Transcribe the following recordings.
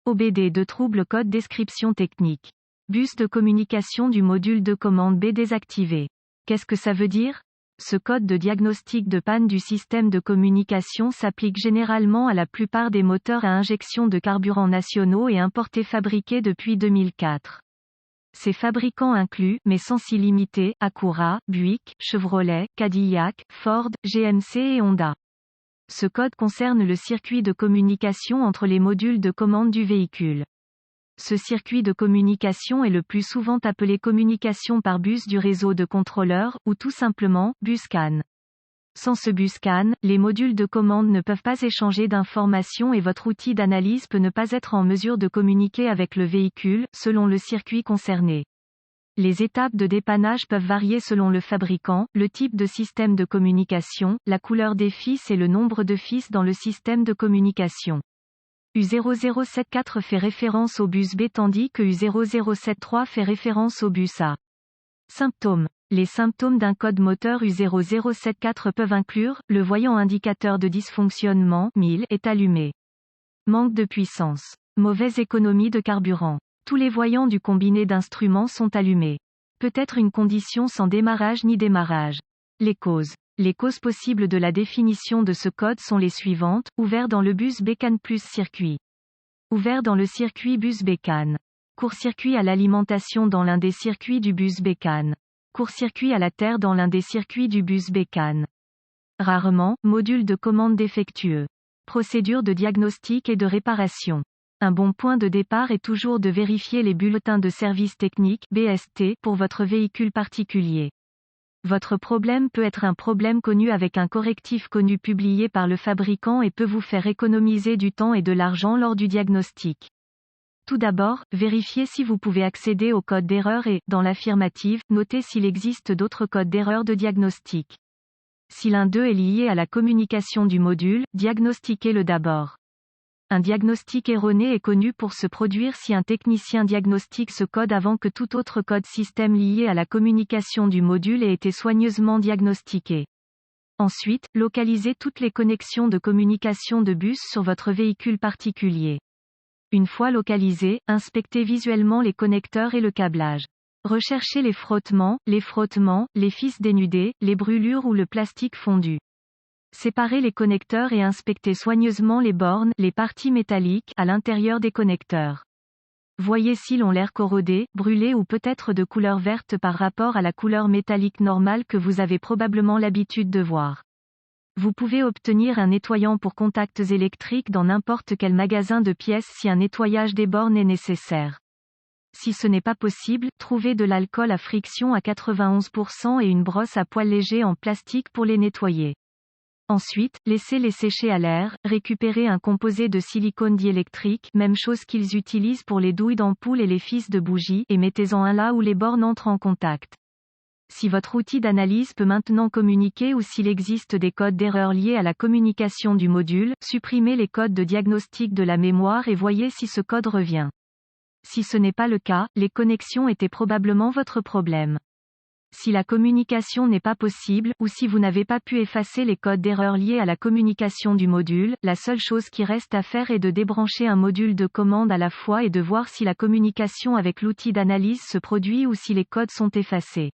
OBD de trouble code description technique. Bus de communication du module de commande B désactivé. Qu'est-ce que ça veut dire? Ce code de diagnostic de panne du système de communication s'applique généralement à la plupart des moteurs à injection de carburant nationaux et importés fabriqués depuis 2004. Ces fabricants incluent, mais sans s'y limiter, Acura, Buick, Chevrolet, Cadillac, Ford, GMC et Honda. Ce code concerne le circuit de communication entre les modules de commande du véhicule. Ce circuit de communication est le plus souvent appelé communication par bus du réseau de contrôleurs, ou tout simplement, bus CAN. Sans ce bus CAN, les modules de commande ne peuvent pas échanger d'informations et votre outil d'analyse peut ne pas être en mesure de communiquer avec le véhicule, selon le circuit concerné. Les étapes de dépannage peuvent varier selon le fabricant, le type de système de communication, la couleur des fils et le nombre de fils dans le système de communication. U0074 fait référence au bus B tandis que U0073 fait référence au bus A. Symptômes. Les symptômes d'un code moteur U0074 peuvent inclure, le voyant indicateur de dysfonctionnement, 1000, est allumé. Manque de puissance. Mauvaise économie de carburant. Tous les voyants du combiné d'instruments sont allumés. Peut-être une condition sans démarrage ni démarrage. Les causes. Les causes possibles de la définition de ce code sont les suivantes, ouvert dans le bus BCAN plus circuit. Ouvert dans le circuit bus BCAN. Court-circuit à l'alimentation dans l'un des circuits du bus BCAN. Court-circuit à la terre dans l'un des circuits du bus BCAN. Rarement, module de commande défectueux. Procédure de diagnostic et de réparation. Un bon point de départ est toujours de vérifier les bulletins de service technique (BST) pour votre véhicule particulier. Votre problème peut être un problème connu avec un correctif connu publié par le fabricant et peut vous faire économiser du temps et de l'argent lors du diagnostic. Tout d'abord, vérifiez si vous pouvez accéder au code d'erreur et, dans l'affirmative, notez s'il existe d'autres codes d'erreur de diagnostic. Si l'un d'eux est lié à la communication du module, diagnostiquez-le d'abord. Un diagnostic erroné est connu pour se produire si un technicien diagnostique ce code avant que tout autre code système lié à la communication du module ait été soigneusement diagnostiqué. Ensuite, localisez toutes les connexions de communication de bus sur votre véhicule particulier. Une fois localisés, inspectez visuellement les connecteurs et le câblage. Recherchez les frottements, les fils dénudés, les brûlures ou le plastique fondu. Séparez les connecteurs et inspectez soigneusement les bornes, les parties métalliques, à l'intérieur des connecteurs. Voyez s'ils ont l'air corrodés, brûlés ou peut-être de couleur verte par rapport à la couleur métallique normale que vous avez probablement l'habitude de voir. Vous pouvez obtenir un nettoyant pour contacts électriques dans n'importe quel magasin de pièces si un nettoyage des bornes est nécessaire. Si ce n'est pas possible, trouvez de l'alcool à friction à 91% et une brosse à poils légers en plastique pour les nettoyer. Ensuite, laissez-les sécher à l'air, récupérez un composé de silicone diélectrique, même chose qu'ils utilisent pour les douilles d'ampoule et les fils de bougies, et mettez-en un là où les bornes entrent en contact. Si votre outil d'analyse peut maintenant communiquer ou s'il existe des codes d'erreur liés à la communication du module, supprimez les codes de diagnostic de la mémoire et voyez si ce code revient. Si ce n'est pas le cas, les connexions étaient probablement votre problème. Si la communication n'est pas possible, ou si vous n'avez pas pu effacer les codes d'erreur liés à la communication du module, la seule chose qui reste à faire est de débrancher un module de commande à la fois et de voir si la communication avec l'outil d'analyse se produit ou si les codes sont effacés.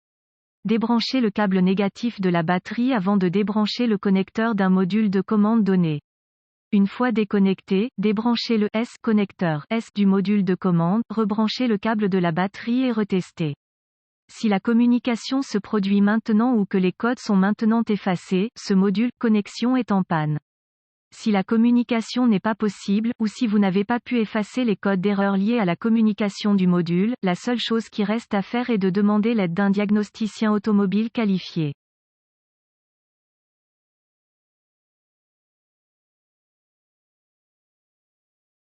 Débranchez le câble négatif de la batterie avant de débrancher le connecteur d'un module de commande donné. Une fois déconnecté, débranchez le connecteur S du module de commande, rebranchez le câble de la batterie et retestez. Si la communication se produit maintenant ou que les codes sont maintenant effacés, ce module connexion est en panne. Si la communication n'est pas possible, ou si vous n'avez pas pu effacer les codes d'erreur liés à la communication du module, la seule chose qui reste à faire est de demander l'aide d'un diagnosticien automobile qualifié.